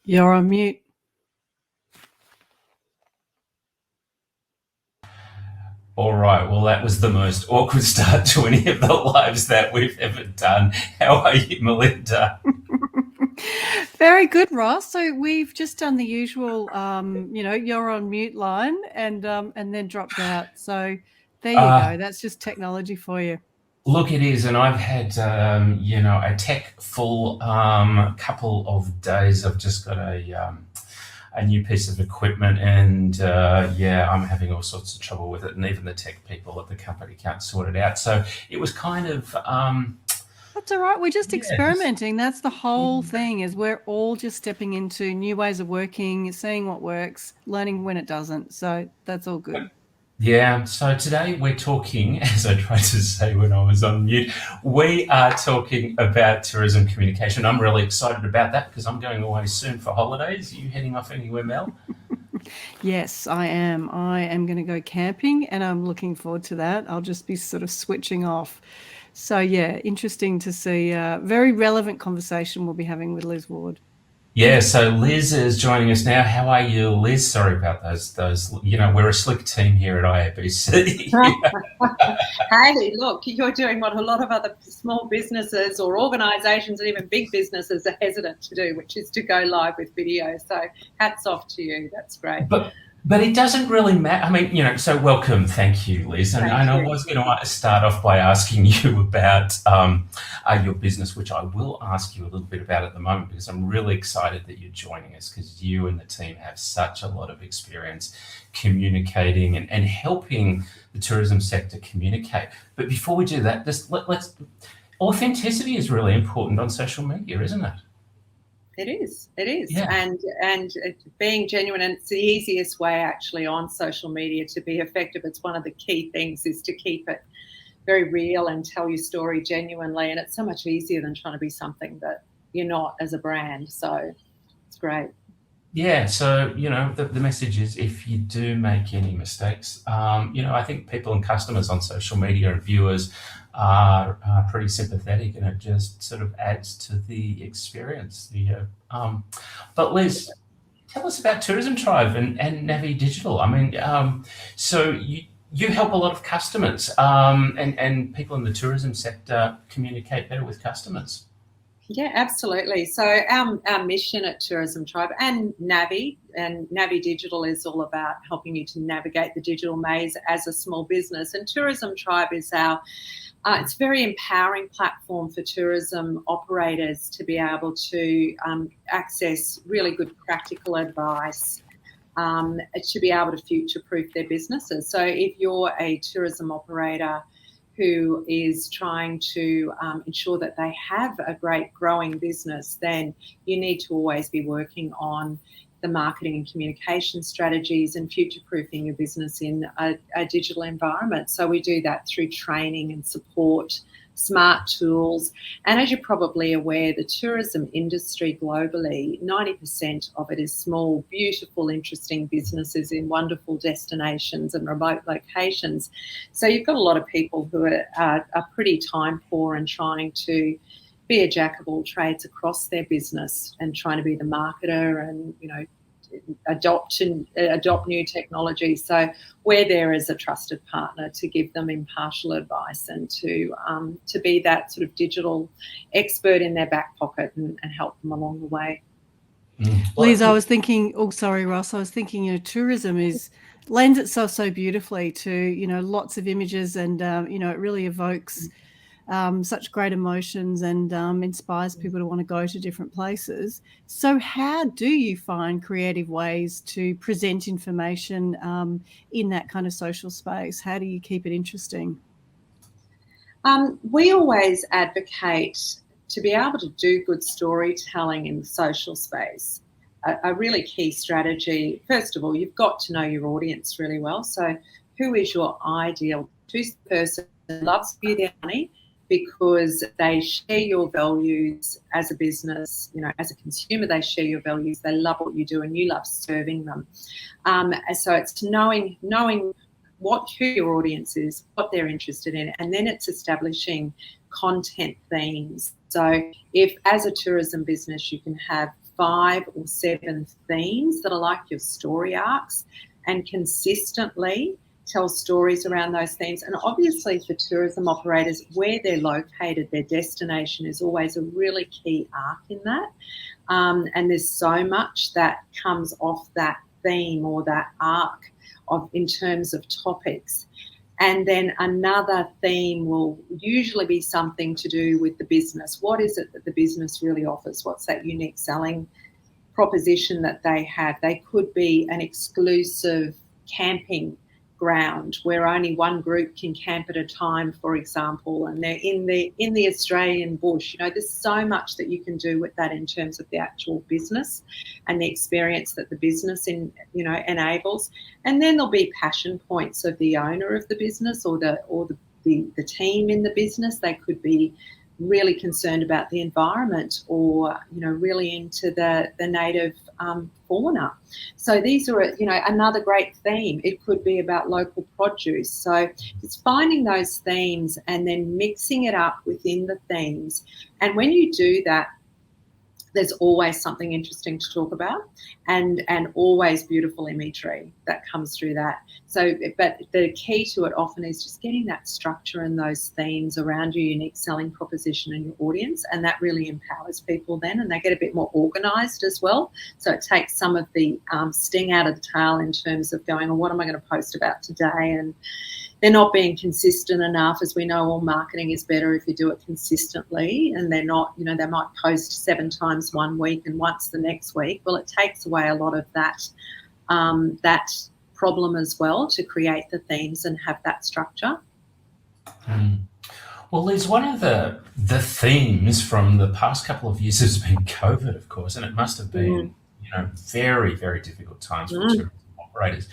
You're on mute. All right. Well, that was the most awkward start to any of the lives that we've ever done. How are you, Melinda? Very good, Ross. So we've just done the usual, you're on mute line and then dropped out. So there you Uh, go. That's just technology for you. Look, it is, and I've had a tech full couple of days. I've just got a new piece of equipment, and I'm having all sorts of trouble with it, and even the tech people at the company can't sort it out. So it was kind of That's all right. We're just yeah, experimenting. That's the whole thing is we're all just stepping into new ways of working, seeing what works, learning when it doesn't. So that's all good. Yeah, so today we're talking, as I tried to say when I was on mute, we are talking about tourism communication. I'm really excited about that because I'm going away soon for holidays. Are you heading off anywhere, Mel? Yes, I am. I am going to go camping and I'm looking forward to that. I'll just be sort of switching off. So, yeah, interesting to see. Very relevant conversation we'll be having with Liz Ward. Yeah, so Liz is joining us now. How are you, Liz? Sorry about those. We're a slick team here at IABC. Hey, look, you're doing what a lot of other small businesses or organisations and even big businesses are hesitant to do, which is to go live with video. So hats off to you. That's great. But but it doesn't really matter. I mean, so welcome. Thank you, Liz. And Thank I you. was going to start off by asking you about your business, which I will ask you a little bit about at the moment because I'm really excited that you're joining us because you and the team have such a lot of experience communicating and helping the tourism sector communicate. But before we do that, let's authenticity is really important on social media, isn't it? It is. It is. Yeah. And being genuine, and it's the easiest way actually on social media to be effective. It's one of the key things is to keep it very real and tell your story genuinely. And it's so much easier than trying to be something that you're not as a brand. So it's great. Yeah, so the message is if you do make any mistakes, I think people and customers on social media and viewers are pretty sympathetic, and it just sort of adds to the experience. But Liz, tell us about Tourism Tribe and Navi Digital. I mean, so you help a lot of customers, and people in the tourism sector communicate better with customers. Yeah, absolutely. So our mission at Tourism Tribe and Navi Digital is all about helping you to navigate the digital maze as a small business. And Tourism Tribe is it's a very empowering platform for tourism operators to be able to access really good practical advice to be able to future-proof their businesses. So if you're a tourism operator who is trying to ensure that they have a great growing business, then you need to always be working on the marketing and communication strategies and future-proofing your business in a digital environment. So we do that through training and support, smart tools. And as you're probably aware, the tourism industry globally, 90% of it is small, beautiful, interesting businesses in wonderful destinations and remote locations. So you've got a lot of people who are pretty time poor and trying to be a jack of all trades across their business and trying to be the marketer and, adopt new technology. So we're there as a trusted partner to give them impartial advice and to be that sort of digital expert in their back pocket and help them along the way. Liz, I was thinking, oh, sorry, Ross, I was thinking, tourism lends itself so beautifully to, lots of images and, it really evokes such great emotions and inspires people to want to go to different places. So how do you find creative ways to present information in that kind of social space? How do you keep it interesting? We always advocate to be able to do good storytelling in the social space. A really key strategy, first of all, you've got to know your audience really well. So who is your ideal? Who's the person who loves you their money because they share your values as a business, as a consumer, they share your values, they love what you do and you love serving them. So it's knowing who your audience is, what they're interested in, and then it's establishing content themes. So if as a tourism business you can have 5 or 7 themes that are like your story arcs, and consistently tell stories around those themes. And obviously for tourism operators, where they're located, their destination is always a really key arc in that. And there's so much that comes off that theme or that arc in terms of topics. And then another theme will usually be something to do with the business. What is it that the business really offers? What's that unique selling proposition that they have? They could be an exclusive camping ground where only one group can camp at a time, for example, and they're in the Australian bush. There's so much that you can do with that in terms of the actual business and the experience that the business enables. And then there'll be passion points of the owner of the business or the team in the business. They could be really concerned about the environment or really into the native fauna. So these are another great theme. It could be about local produce. So it's finding those themes and then mixing it up within the themes. And when you do that, there's always something interesting to talk about and always beautiful imagery that comes through that. So, but the key to it often is just getting that structure and those themes around your unique selling proposition and your audience, and that really empowers people then, and they get a bit more organised as well. So it takes some of the sting out of the tail in terms of going, well, what am I going to post about today? And they're not being consistent enough. As we know, all marketing is better if you do it consistently, and they're not, they might post 7 times one week and once the next week. Well, it takes away a lot of that problem as well to create the themes and have that structure. Well, Liz, one of the themes from the past couple of years has been COVID, of course, and it must have been, very, very difficult times for tourism operators.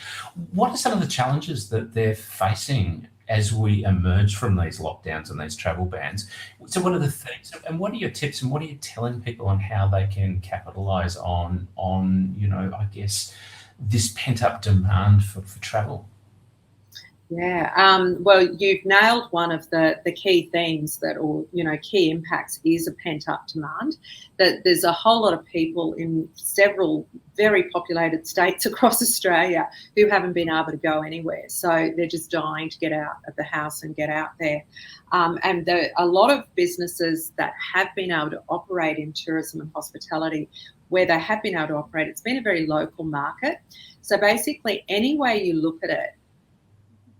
What are some of the challenges that they're facing as we emerge from these lockdowns and these travel bans? So what are the things, and what are your tips, and what are you telling people on how they can capitalise on I guess, this pent-up demand for travel? Yeah, well, you've nailed one of the key themes key impacts is a pent-up demand. That there's a whole lot of people in several very populated states across Australia who haven't been able to go anywhere. So they're just dying to get out of the house and get out there. And a lot of businesses that have been able to operate in tourism and hospitality, where they have been able to operate, it's been a very local market. So basically, any way you look at it,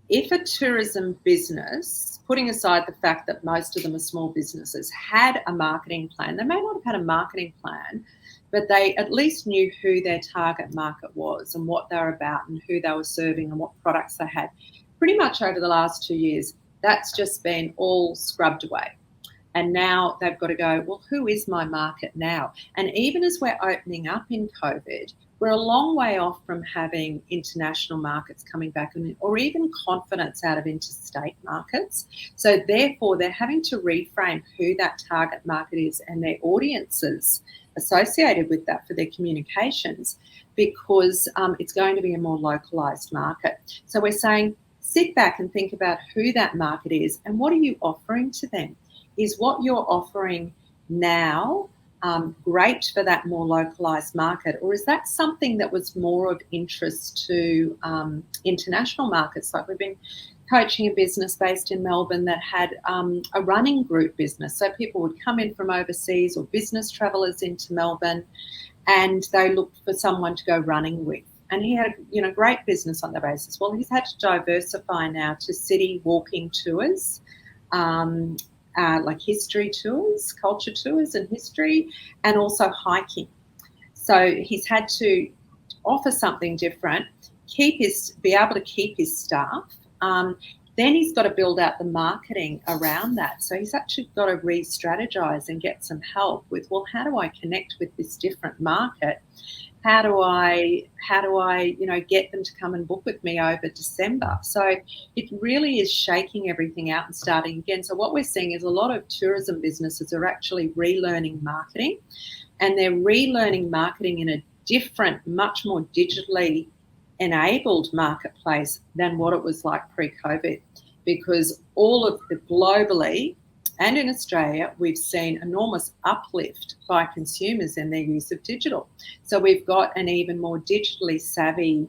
if a tourism business, putting aside the fact that most of them are small businesses, had a marketing plan, they may not have had a marketing plan, but they at least knew who their target market was and what they were about and who they were serving and what products they had. Pretty much over the last 2 years, that's just been all scrubbed away. And now they've got to go, well, who is my market now? And even as we're opening up in COVID, we're a long way off from having international markets coming back or even confidence out of interstate markets. So therefore, they're having to reframe who that target market is and their audiences associated with that for their communications, because it's going to be a more localised market. So we're saying, sit back and think about who that market is and what are you offering to them? Is what you're offering now great for that more localised market, or is that something that was more of interest to international markets? Like we've been coaching a business based in Melbourne that had a running group business. So people would come in from overseas or business travellers into Melbourne, and they looked for someone to go running with. And he had great business on the basis. Well, he's had to diversify now to city walking tours, like history tours, culture tours and history, and also hiking. So he's had to offer something different, be able to keep his staff. Then he's got to build out the marketing around that. So he's actually got to re-strategize and get some help with, well, how do I connect with this different market? How do I get them to come and book with me over December? So it really is shaking everything out and starting again. So what we're seeing is a lot of tourism businesses are actually relearning marketing, and they're relearning marketing in a different, much more digitally enabled marketplace than what it was like pre-COVID, because all of the globally, and in Australia, we've seen enormous uplift by consumers in their use of digital. So we've got an even more digitally savvy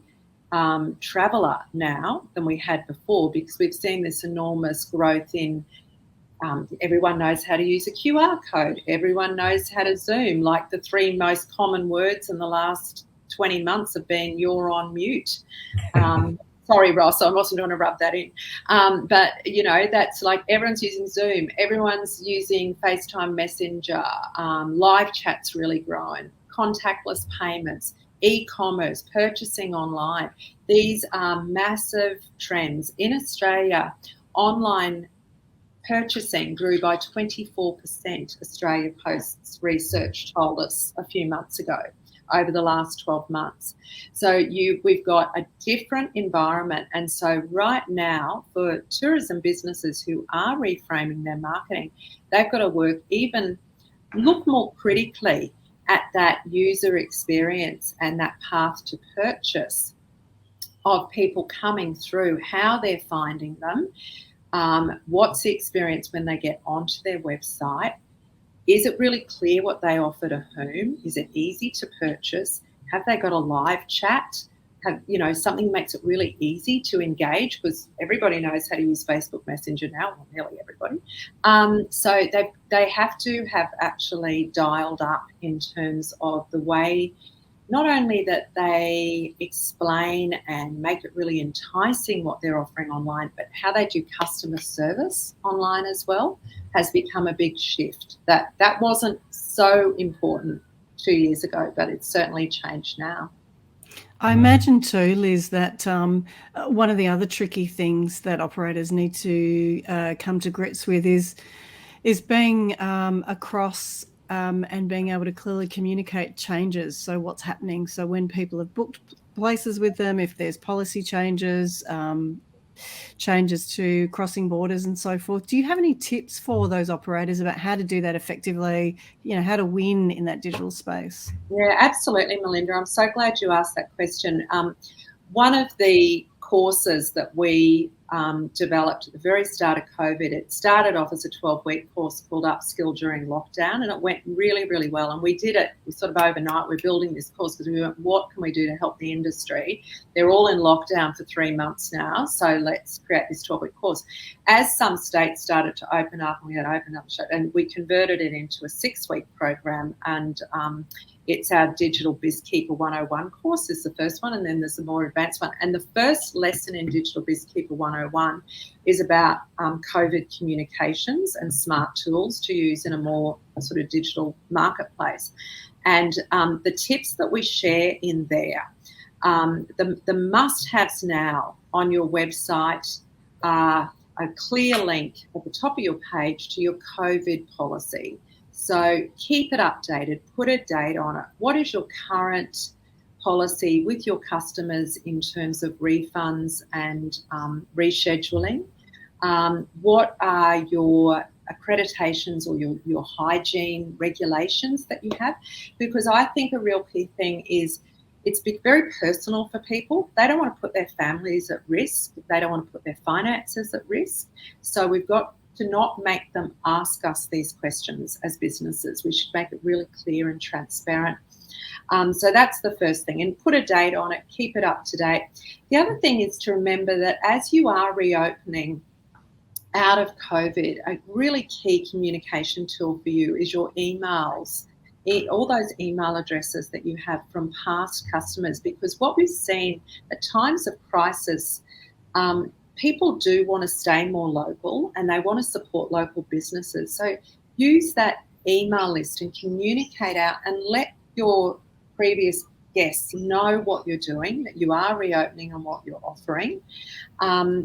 traveller now than we had before, because we've seen this enormous growth in everyone knows how to use a QR code. Everyone knows how to Zoom. Like the 3 most common words in the last 20 months have been "you're on mute." Sorry, Ross, I wasn't going to rub that in. But, you know, that's like everyone's using Zoom. Everyone's using FaceTime Messenger. Live chat's really growing. Contactless payments, e-commerce, purchasing online. These are massive trends. In Australia, online purchasing grew by 24%, Australia Post's research told us a few months ago, over the last 12 months. So we've got a different environment. And so right now, for tourism businesses who are reframing their marketing, they've got to look more critically at that user experience and that path to purchase of people coming through, how they're finding them, what's the experience when they get onto their website. Is it really clear what they offer to whom? Is it easy to purchase? Have they got a live chat? Something that makes it really easy to engage, because everybody knows how to use Facebook Messenger now, well, nearly everybody. So they have to have actually dialed up in terms of the way, not only that they explain and make it really enticing what they're offering online, but how they do customer service online as well has become a big shift. That wasn't so important 2 years ago, but it's certainly changed now. I imagine too, Liz, that one of the other tricky things that operators need to come to grips with is being across and being able to clearly communicate changes. So what's happening? So when people have booked places with them, if there's policy changes, changes to crossing borders and so forth. Do you have any tips for those operators about how to do that effectively, how to win in that digital space? Yeah, absolutely, Melinda. I'm so glad you asked that question. One of the courses that we developed at the very start of COVID, it started off as a 12-week course called Upskill During Lockdown, and it went really, really well. And we did it sort of overnight. We're building this course because we went, what can we do to help the industry? They're all in lockdown for 3 months now, so let's create this 12-week course. As some states started to open up, and we had to open up, and we converted it into a 6-week program, and it's our Digital BizKeeper 101 course is the first one, and then there's a more advanced one. And the first lesson in Digital BizKeeper 101 is about COVID communications and smart tools to use in a more sort of digital marketplace. And the tips that we share in there, the must-haves now on your website are a clear link at the top of your page to your COVID policy. So keep it updated, put a date on it. What is your current policy with your customers in terms of refunds and rescheduling? What are your accreditations or your hygiene regulations that you have? Because I think a real key thing is it's very personal for people. They don't want to put their families at risk. They don't want to put their finances at risk. So we've got to not make them ask us these questions as businesses. We should make it really clear and transparent. So that's the first thing, and put a date on it, keep it up to date. The other thing is to remember that as you are reopening out of COVID, a really key communication tool for you is your emails, all those email addresses that you have from past customers, because what we've seen at times of crisis, people do want to stay more local and they want to support local businesses. So use that email list and communicate out and let your previous guests know what you're doing, that you are reopening and what you're offering,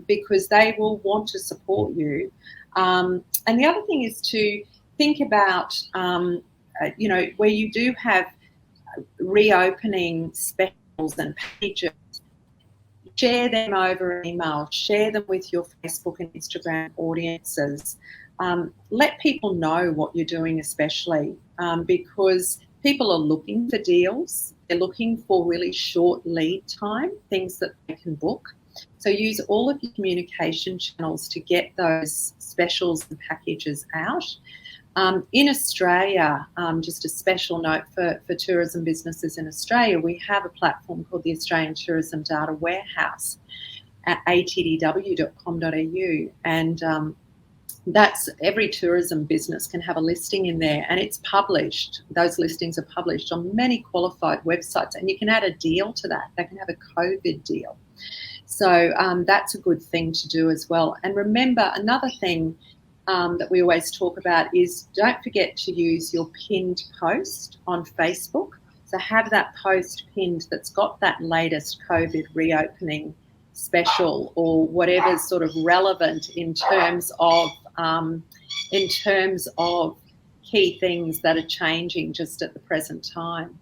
because they will want to support you. And the other thing is to think about, where you do have reopening specials and pages, share them over email, share them with your Facebook and Instagram audiences. Let people know what you're doing, especially because people are looking for deals. They're looking for really short lead time, things that they can book. So use all of your communication channels to get those specials and packages out. In Australia, just a special note for tourism businesses in Australia, we have a platform called the Australian Tourism Data Warehouse at attw.com.au, and that's every tourism business can have a listing in there, and it's published. Those listings are published on many qualified websites, and you can add a deal to that. They can have a COVID deal. So that's a good thing to do as well. And remember, another thing that we always talk about is don't forget to use your pinned post on Facebook. So have that post pinned that's got that latest COVID reopening special or whatever's sort of relevant in terms of key things that are changing just at the present time.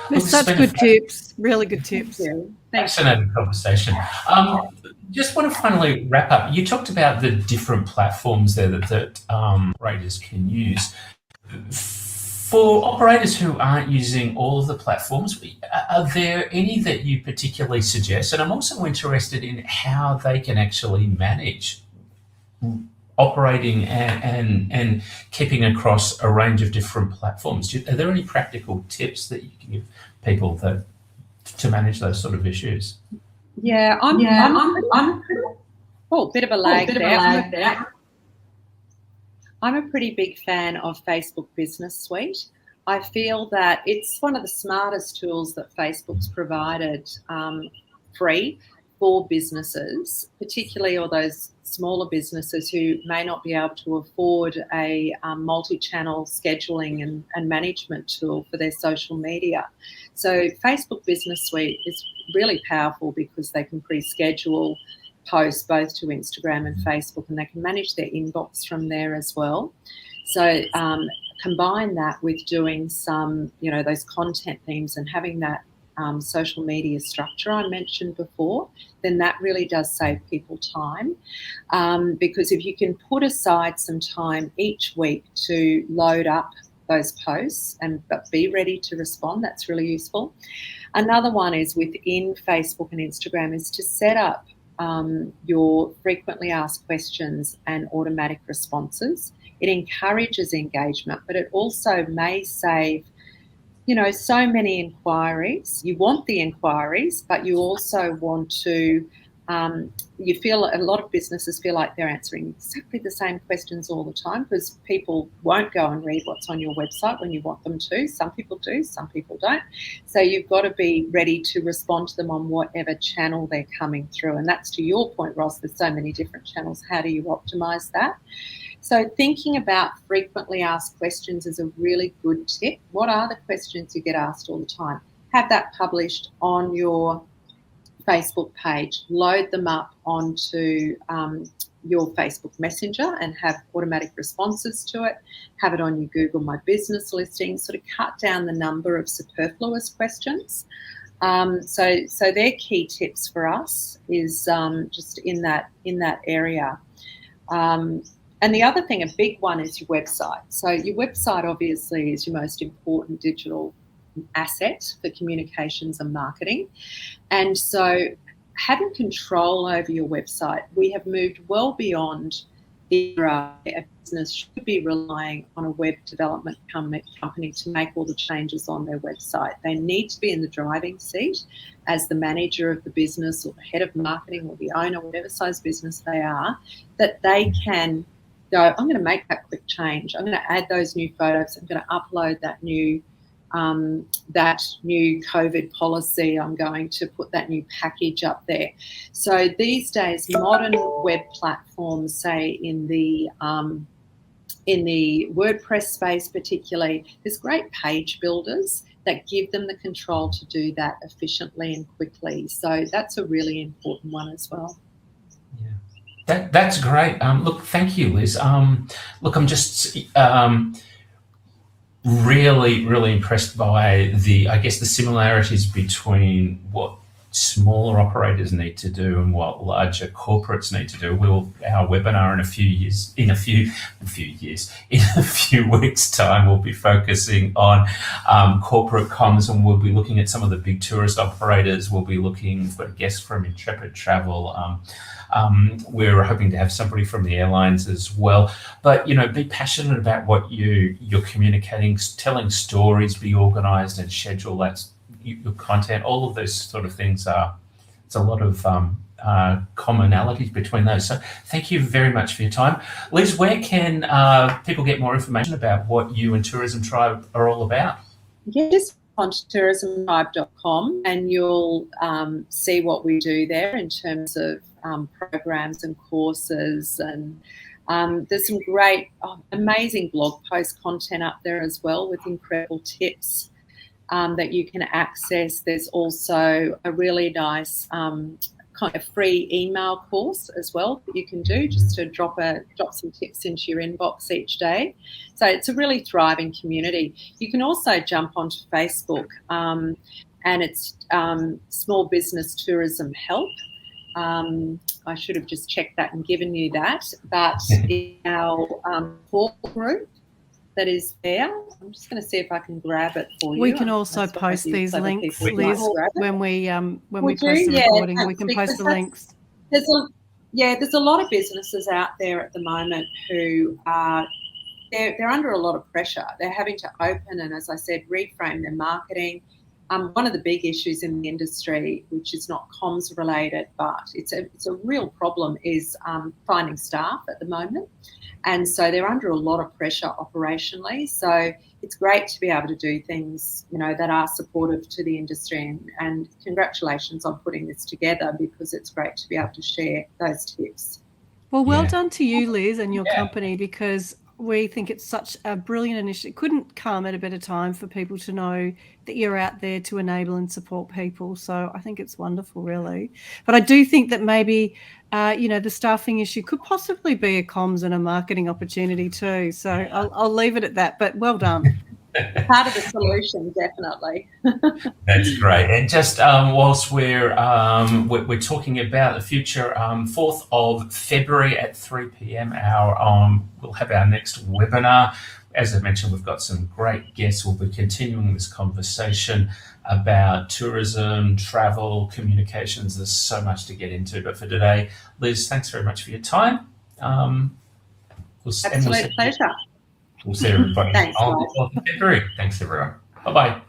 There's such good tips, really good tips. Thank you. Fascinating conversation. Just want to finally wrap up. You talked about the different platforms there that operators can use. For operators who aren't using all of the platforms, are there any that you particularly suggest? And I'm also interested in how they can actually manage operating and keeping across a range of different platforms. Are there any practical tips that you can give people to manage those sort of issues? Yeah, I'm bit of a lag there. I'm a pretty big fan of Facebook Business Suite. I feel that it's one of the smartest tools that Facebook's provided free for businesses, particularly all those smaller businesses who may not be able to afford a multi-channel scheduling and management tool for their social media. So Facebook Business Suite is really powerful because they can pre-schedule posts both to Instagram and Facebook, and they can manage their inbox from there as well. So combine that with doing some, those content themes and having that social media structure I mentioned before, then that really does save people time. Because if you can put aside some time each week to load up those posts but be ready to respond, that's really useful. Another one is within Facebook and Instagram is to set up your frequently asked questions and automatic responses. It encourages engagement, but it also may save so many inquiries. You want the inquiries, but you also want to, you feel a lot of businesses feel like they're answering exactly the same questions all the time because people won't go and read what's on your website when you want them to. Some people do, some people don't. So you've got to be ready to respond to them on whatever channel they're coming through. And that's to your point, Ross, there's so many different channels. How do you optimize that? So thinking about frequently asked questions is a really good tip. What are the questions you get asked all the time? Have that published on your Facebook page. Load them up onto your Facebook Messenger and have automatic responses to it. Have it on your Google My Business listing. Sort of cut down the number of superfluous questions. So they're key tips for us is just in that area. And the other thing, a big one, is your website. So your website obviously is your most important digital asset for communications and marketing. And so having control over your website, we have moved well beyond the era a business should be relying on a web development company to make all the changes on their website. They need to be in the driving seat as the manager of the business or the head of marketing or the owner, whatever size business they are, that they can go, I'm going to make that quick change. I'm going to add those new photos. I'm going to upload that new COVID policy. I'm going to put that new package up there. So these days, modern web platforms, say in the WordPress space particularly, there's great page builders that give them the control to do that efficiently and quickly. So that's a really important one as well. That's great. Look, thank you, Liz. Look, I'm just really, really impressed by the similarities between what smaller operators need to do and what larger corporates need to do. Our webinar in a few weeks' time, we'll be focusing on corporate comms, and we'll be looking at some of the big tourist operators. We've got a guest from Intrepid Travel. We're hoping to have somebody from the airlines as well. But, be passionate about what you're communicating, telling stories, be organised and schedule that your content. All of those sort of things it's a lot of commonalities between those. So thank you very much for your time. Liz, where can people get more information about what you and Tourism Tribe are all about? Just on tourismtribe.com, and you'll see what we do there in terms of programs and courses, and there's some great, amazing blog post content up there as well with incredible tips that you can access. There's also a really nice kind of free email course as well that you can do just to drop some tips into your inbox each day. So it's a really thriving community. You can also jump onto Facebook, and it's Small Business Tourism Help. I should have just checked that and given you that, but in our core group that is there, I'm just going to see if I can grab it for you. We can also post these links, Liz, when we post the recording. We can post the links. There's a lot of businesses out there at the moment who are they're under a lot of pressure. They're having to open and, as I said, reframe their marketing. One of the big issues in the industry, which is not comms related, but it's a real problem, is finding staff at the moment. And so they're under a lot of pressure operationally. So it's great to be able to do things, that are supportive to the industry. And congratulations on putting this together, because it's great to be able to share those tips. Well, well done to you, Liz, and your company, because we think it's such a brilliant initiative. It couldn't come at a better time for people to know that you're out there to enable and support people. So I think it's wonderful, really. But I do think that maybe, the staffing issue could possibly be a comms and a marketing opportunity too. So I'll leave it at that. But well done. Part of the solution, definitely. That's great. And just whilst we're talking about the future, 4th of February at 3 p.m, we'll have our next webinar. As I mentioned, we've got some great guests. We'll be continuing this conversation about tourism, travel, communications. There's so much to get into. But for today, Liz, thanks very much for your time. Absolute pleasure. We'll see everybody Thanks, on the 4th of February. Thanks, everyone. Bye-bye.